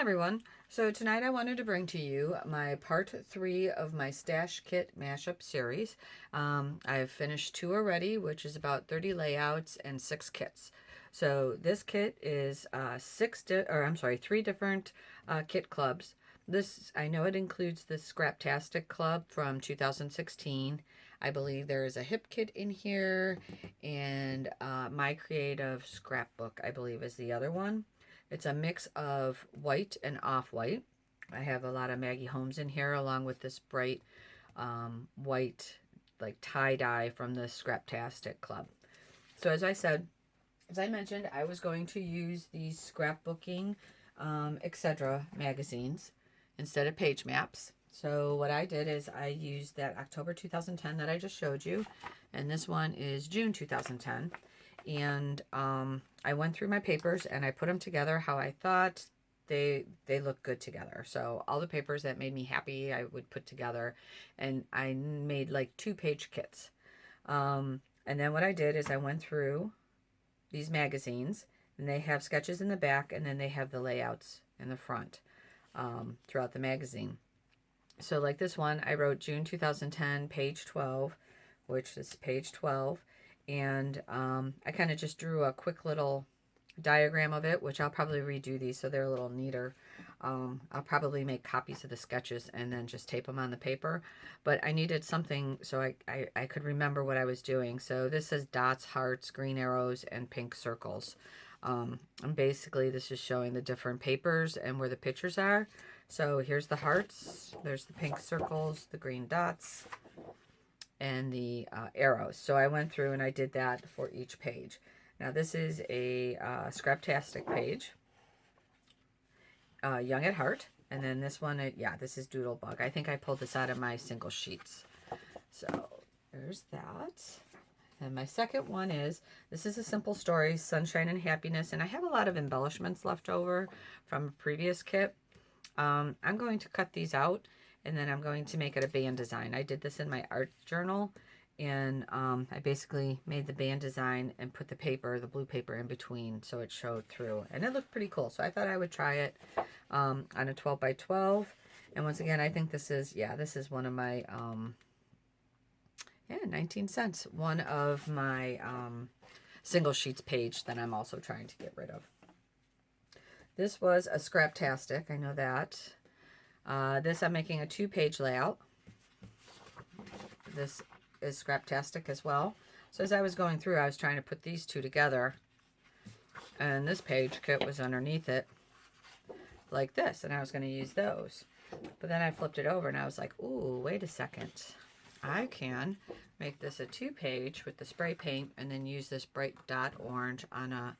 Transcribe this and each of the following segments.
everyone. So tonight I wanted to bring to you my part 3 of my Stash Kit Mashup series. I've finished 2 already, which is about 30 layouts and 6 kits. So this kit is 3 different kit clubs. This, I know it includes the Scraptastic Club from 2016. I believe there is a hip kit in here, and My Creative Scrapbook, I believe, is the other one. It's a mix of white and off-white. I have a lot of Maggie Holmes in here, along with this bright white, like tie-dye from the Scraptastic Club. So as I mentioned, I was going to use these scrapbooking, etc. magazines instead of page maps. So what I did is I used that October 2010 that I just showed you, and this one is June 2010. And I went through my papers and I put them together how I thought they look good together. So all the papers that made me happy I would put together, and I made like 2-page kits. And then what I did is I went through these magazines, and they have sketches in the back, and then they have the layouts in the front throughout the magazine. So like this one, I wrote June 2010, page 12, which is page 12. And I kind of just drew a quick little diagram of it, which I'll probably redo these so they're a little neater. I'll probably make copies of the sketches and then just tape them on the paper. But I needed something so I could remember what I was doing. So this says dots, hearts, green arrows, and pink circles. And basically this is showing the different papers and where the pictures are. So here's the hearts, there's the pink circles, the green dots, and the arrows. So I went through and I did that for each page. Now this is a Scraptastic page, Young at Heart. And then this one, this is Doodlebug. I think I pulled this out of my single sheets. So there's that. And my second one is, this is a simple story, Sunshine and Happiness. And I have a lot of embellishments left over from a previous kit. I'm going to cut these out, and then I'm going to make it a band design. I did this in my art journal, and I basically made the band design and put the blue paper in between so it showed through. And it looked pretty cool, so I thought I would try it on a 12 by 12. And once again, I think this is one of my, 19 cents. One of my single sheets page that I'm also trying to get rid of. This was a Scraptastic, I know that. This I'm making a 2-page layout. This is Scraptastic as well. So as I was going through, I was trying to put these two together. And this page kit was underneath it like this. And I was going to use those. But then I flipped it over and I was like, ooh, wait a second. I can make this a 2-page with the spray paint and then use this bright dot orange on a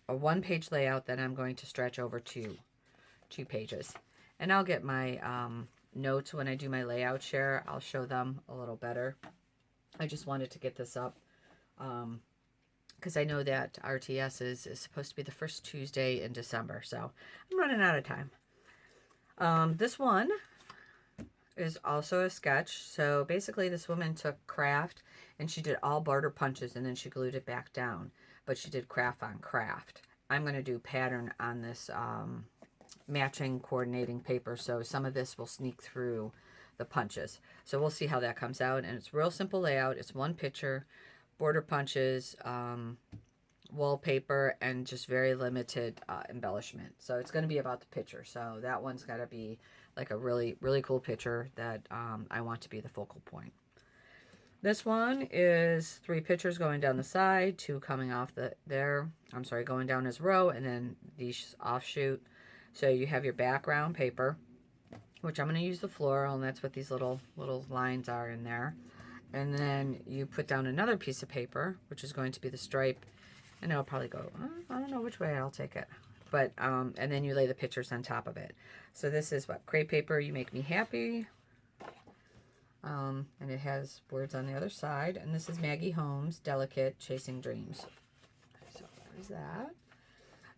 1-page layout that I'm going to stretch over 2 pages. And I'll get my notes when I do my layout share. I'll show them a little better. I just wanted to get this up because I know that RTS is supposed to be the first Tuesday in December, so I'm running out of time. This one is also a sketch. So basically this woman took craft and she did all border punches and then she glued it back down, but she did craft on craft. I'm going to do pattern on this matching coordinating paper, so some of this will sneak through the punches. So we'll see how that comes out. And it's real simple layout. It's 1 picture, border punches, wallpaper, and just very limited embellishment. So it's going to be about the picture. So that one's got to be like a really, really cool picture that I want to be the focal point. This one is 3 pictures going down the side, 2 coming off going down as row, and then these offshoot. So you have your background paper, which I'm going to use the floral, and that's what these little lines are in there. And then you put down another piece of paper, which is going to be the stripe, and it'll probably go, I don't know which way I'll take it. But, and then you lay the pictures on top of it. So this is what? Crepe paper, You Make Me Happy. And it has words on the other side. And this is Maggie Holmes, Delicate, Chasing Dreams. So there's that.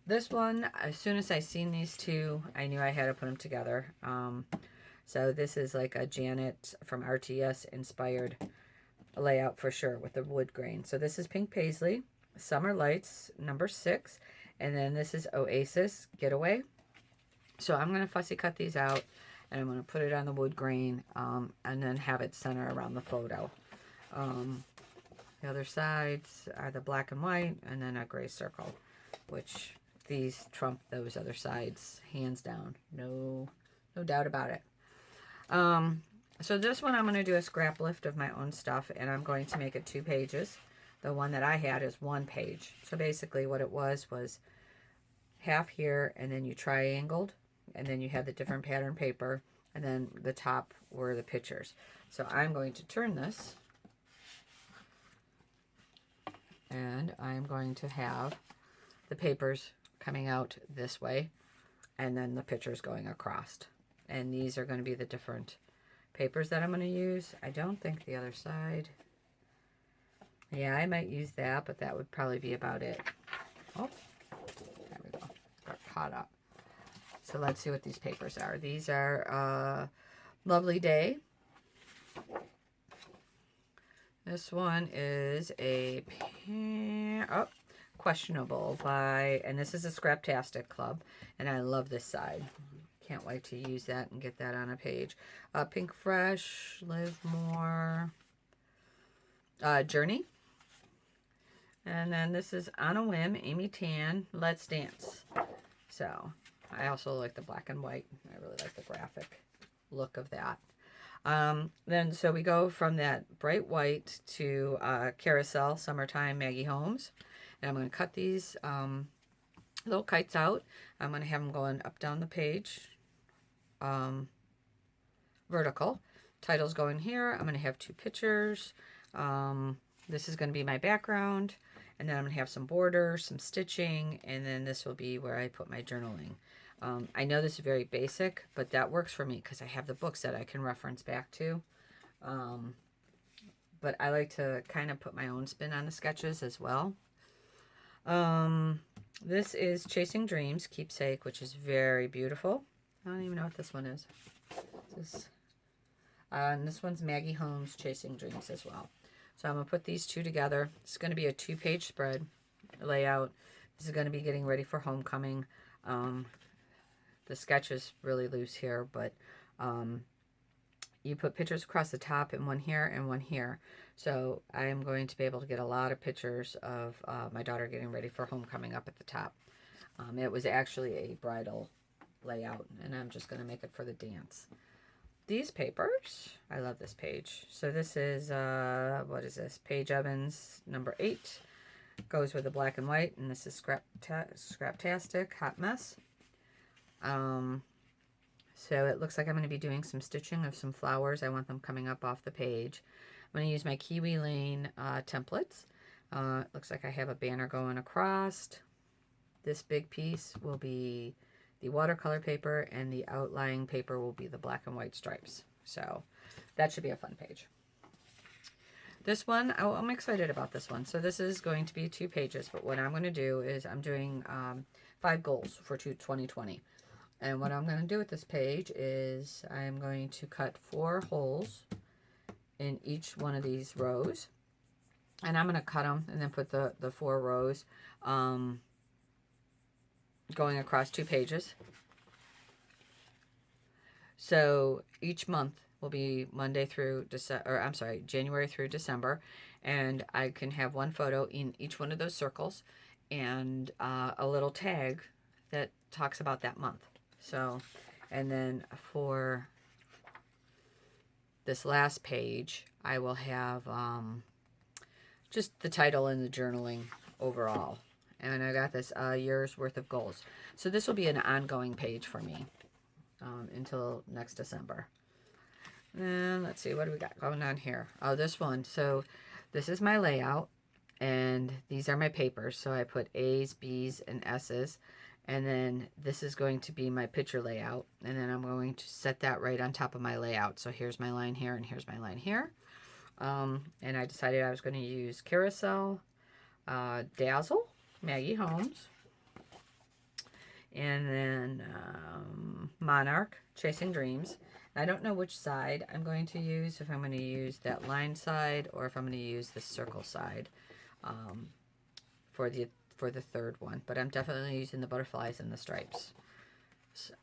This one, as soon as I seen these two, I knew I had to put them together. So this is like a Janet from RTS inspired layout for sure with the wood grain. So this is Pink Paisley, Summer Lights, number 6. And then this is Oasis Getaway. So I'm going to fussy cut these out, and I'm going to put it on the wood grain, and then have it center around the photo. The other sides are the black and white, and then a gray circle, which these trump those other sides hands down. No doubt about it. So this one I'm going to do a scrap lift of my own stuff, and I'm going to make it 2 pages. The one that I had is 1 page. So basically what it was half here, and then you triangled, and then you had the different pattern paper, and then the top were the pictures. So I'm going to turn this, and I'm going to have the papers coming out this way, and then the pictures going across. And these are going to be the different papers that I'm going to use. I don't think the other side. Yeah, I might use that, but that would probably be about it. Oh, there we go. Got caught up. So let's see what these papers are. These are Lovely Day. This one is a Questionable by, and this is a Scraptastic Club, and I love this side. Can't wait to use that and get that on a page. Pink Fresh, Live More, Journey. And then this is On a Whim, Amy Tan, Let's Dance. So I also like the black and white. I really like the graphic look of that. Then so we go from that bright white to Carousel, Summertime, Maggie Holmes. And I'm going to cut these little kites out. I'm going to have them going up down the page, vertical. Titles going here. I'm going to have 2 pictures. This is going to be my background. And then I'm going to have some border, some stitching, and then this will be where I put my journaling. I know this is very basic, but that works for me because I have the books that I can reference back to. But I like to kind of put my own spin on the sketches as well. This is Chasing Dreams, Keepsake, which is very beautiful. I don't even know what this one is. And this one's Maggie Holmes, Chasing Dreams as well. So I'm going to put these 2 together. It's going to be a 2-page spread layout. This is going to be getting ready for homecoming. The sketch is really loose here, but you put pictures across the top, and one here and one here. So I am going to be able to get a lot of pictures of my daughter getting ready for homecoming up at the top. It was actually a bridal layout, and I'm just going to make it for the dance. These papers, I love this page. So this is, what is this? Paige Evans, number 8. Goes with the black and white, and this is Scraptastic, Hot Mess. So it looks like I'm going to be doing some stitching of some flowers. I want them coming up off the page. I'm going to use my Kiwi Lane templates. It looks like I have a banner going across. This big piece will be the watercolor paper, and the outlying paper will be the black and white stripes. So that should be a fun page. This one, I'm excited about this one. So this is going to be 2 pages, but what I'm going to do is I'm doing 5 goals for 2020. And what I'm going to do with this page is I'm going to cut 4 holes in each one of these rows. And I'm going to cut them and then put the 4 rows going across 2 pages. So each month will be Monday through January through December, and I can have 1 photo in each one of those circles and a little tag that talks about that month. So, and then for this last page, I will have just the title and the journaling overall. And I got this year's worth of goals. So this will be an ongoing page for me until next December. And let's see, what do we got going on here? Oh, this one. So this is my layout, and these are my papers. So I put A's, B's, and S's. And then this is going to be my picture layout. And then I'm going to set that right on top of my layout. So here's my line here, and here's my line here. And I decided I was going to use Carousel, Dazzle, Maggie Holmes, and then Monarch, Chasing Dreams. I don't know which side I'm going to use, if I'm going to use that line side or if I'm going to use the circle side for for the third one, but I'm definitely using the butterflies and the stripes. So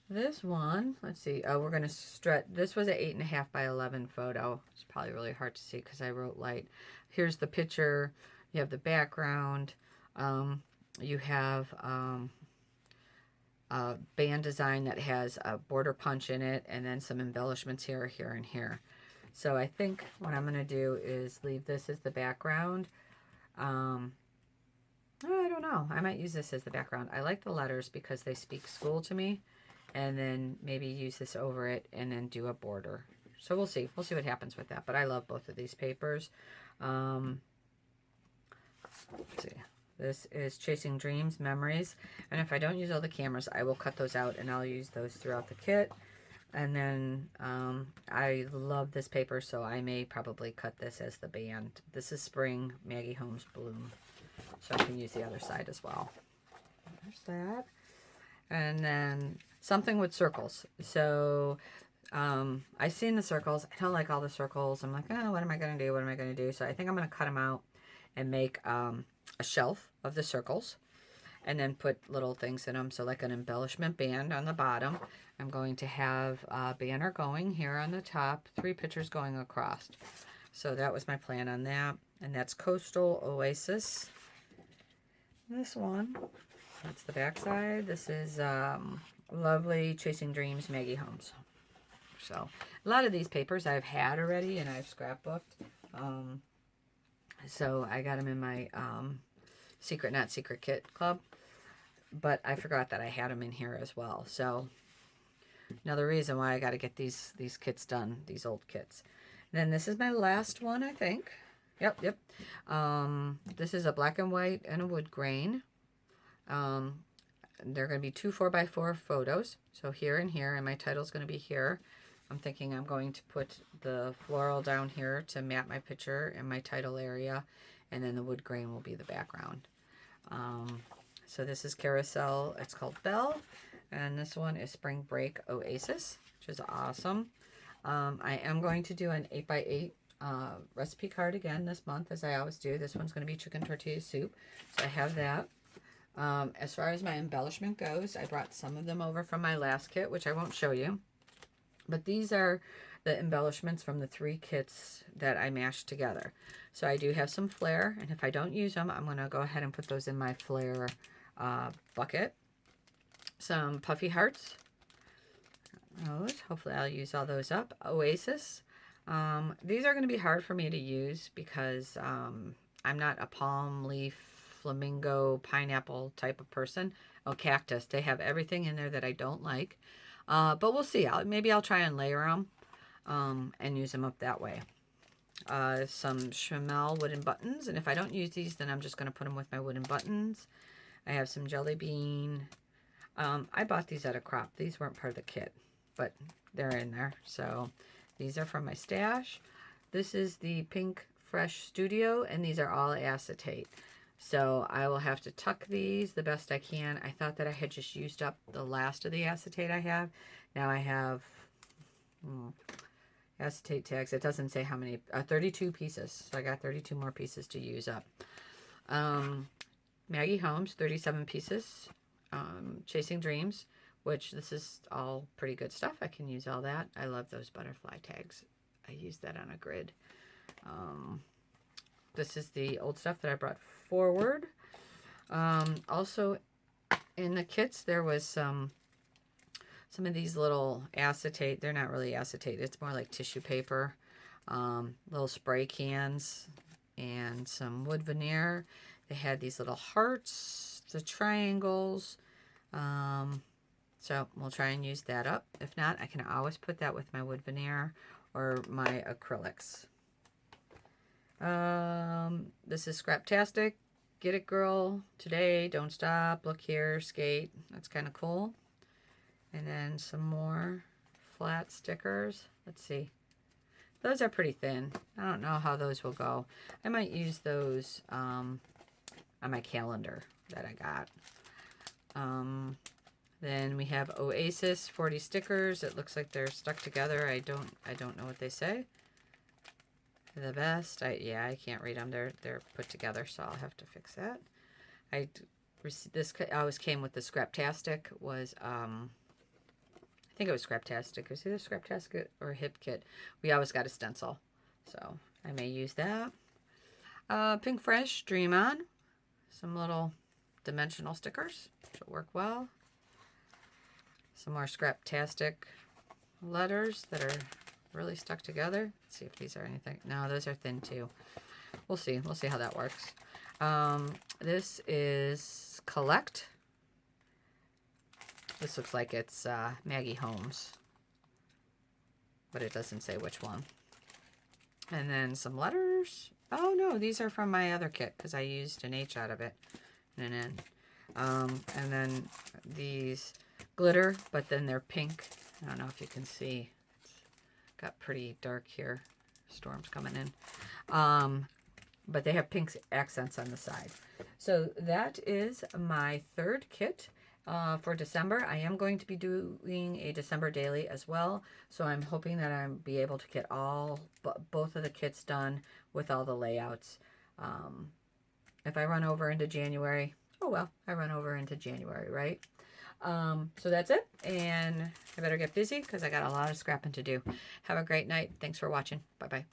this one, let's see. Oh, we're going to stretch. This was an 8.5 by 11 photo. It's probably really hard to see because I wrote light. Here's the picture. You have the background. You have a band design that has a border punch in it, and then some embellishments here, here, and here. So I think what I'm going to do is leave this as the background. I don't know. I might use this as the background. I like the letters because they speak school to me. And then maybe use this over it and then do a border. So we'll see. We'll see what happens with that. But I love both of these papers. Let's see. This is Chasing Dreams, Memories. And if I don't use all the cameras, I will cut those out and I'll use those throughout the kit. And then I love this paper, so I may probably cut this as the band. This is Spring, Maggie Holmes Bloom. So I can use the other side as well. There's that. And then something with circles. So I've seen the circles. I don't like all the circles. I'm like, oh, what am I going to do? What am I going to do? So I think I'm going to cut them out and make a shelf of the circles and then put little things in them. So like an embellishment band on the bottom. I'm going to have a banner going here on the top, 3 pictures going across. So that was my plan on that. And that's Coastal Oasis. This one, that's the back side. This is Lovely Chasing Dreams, Maggie Holmes. So a lot of these papers I've had already and I've scrapbooked. So I got them in my Secret Not Secret Kit Club. But I forgot that I had them in here as well. So another reason why I got to get these kits done, these old kits. And then this is my last one, I think. Yep. This is a black and white and a wood grain. They're going to be 2 4x4 photos. So here and here, and my title's going to be here. I'm thinking I'm going to put the floral down here to map my picture in my title area, and then the wood grain will be the background. So this is Carousel. It's called Belle, and this one is Spring Break Oasis, which is awesome. I am going to do an 8x8 recipe card again this month, as I always do. This one's going to be chicken tortilla soup, so I have that. As far as my embellishment goes, I brought some of them over from my last kit, which I won't show you. But these are the embellishments from the 3 kits that I mashed together. So I do have some flair, and if I don't use them, I'm going to go ahead and put those in my flair bucket. Some puffy hearts. Those. Hopefully I'll use all those up. Oasis. These are going to be hard for me to use because I'm not a palm leaf, flamingo, pineapple type of person. Oh, cactus. They have everything in there that I don't like. But we'll see. Maybe I'll try and layer them and use them up that way. Some Chamel wooden buttons. And if I don't use these, then I'm just going to put them with my wooden buttons. I have some jelly bean. I bought these at a crop. These weren't part of the kit, but they're in there. So these are from my stash. This is the Pink Fresh Studio, and these are all acetate. So I will have to tuck these the best I can. I thought that I had just used up the last of the acetate I have. Now I have acetate tags. It doesn't say how many. 32 pieces. So I got 32 more pieces to use up. Maggie Holmes, 37 pieces. Chasing Dreams, which this is all pretty good stuff. I can use all that. I love those butterfly tags. I use that on a grid. This is the old stuff that I brought forward. Also in the kits, there was some of these little acetate. They're not really acetate. It's more like tissue paper. Little spray cans and some wood veneer. They had these little hearts, the triangles. So we'll try and use that up. If not, I can always put that with my wood veneer or my acrylics. This is Scraptastic. Get it, girl. Today, don't stop. Look here, skate. That's kind of cool. And then some more flat stickers. Let's see. Those are pretty thin. I don't know how those will go. I might use those on my calendar that I got. Then we have Oasis 40 stickers. It looks like they're stuck together. I don't know what they say. the best. Yeah, I can't read them. They're put together, so I'll have to fix that. This always came with the Scraptastic. Was I think it was Scraptastic. It was either Scraptastic or Hip Kit. We always got a stencil, so I may use that. Pink Fresh Dream On. Some little dimensional stickers, which will work well. Some more Scraptastic letters that are really stuck together. Let's see if these are anything. No, those are thin too. We'll see. We'll see how that works. This is Collect. This looks like it's Maggie Holmes, but it doesn't say which one. And then some letters. Oh no, these are from my other kit because I used an H out of it and an N. And then these glitter, but then they're pink. I don't know if you can see. It's got pretty dark here. Storm's coming in. But they have pink accents on the side. So that is my third kit for December. I am going to be doing a December daily as well. So I'm hoping that I'll be able to get both of the kits done with all the layouts. If I run over into January, oh well, I run over into January, right? So that's it. And I better get busy because I got a lot of scrapping to do. Have a great night. Thanks for watching. Bye-bye.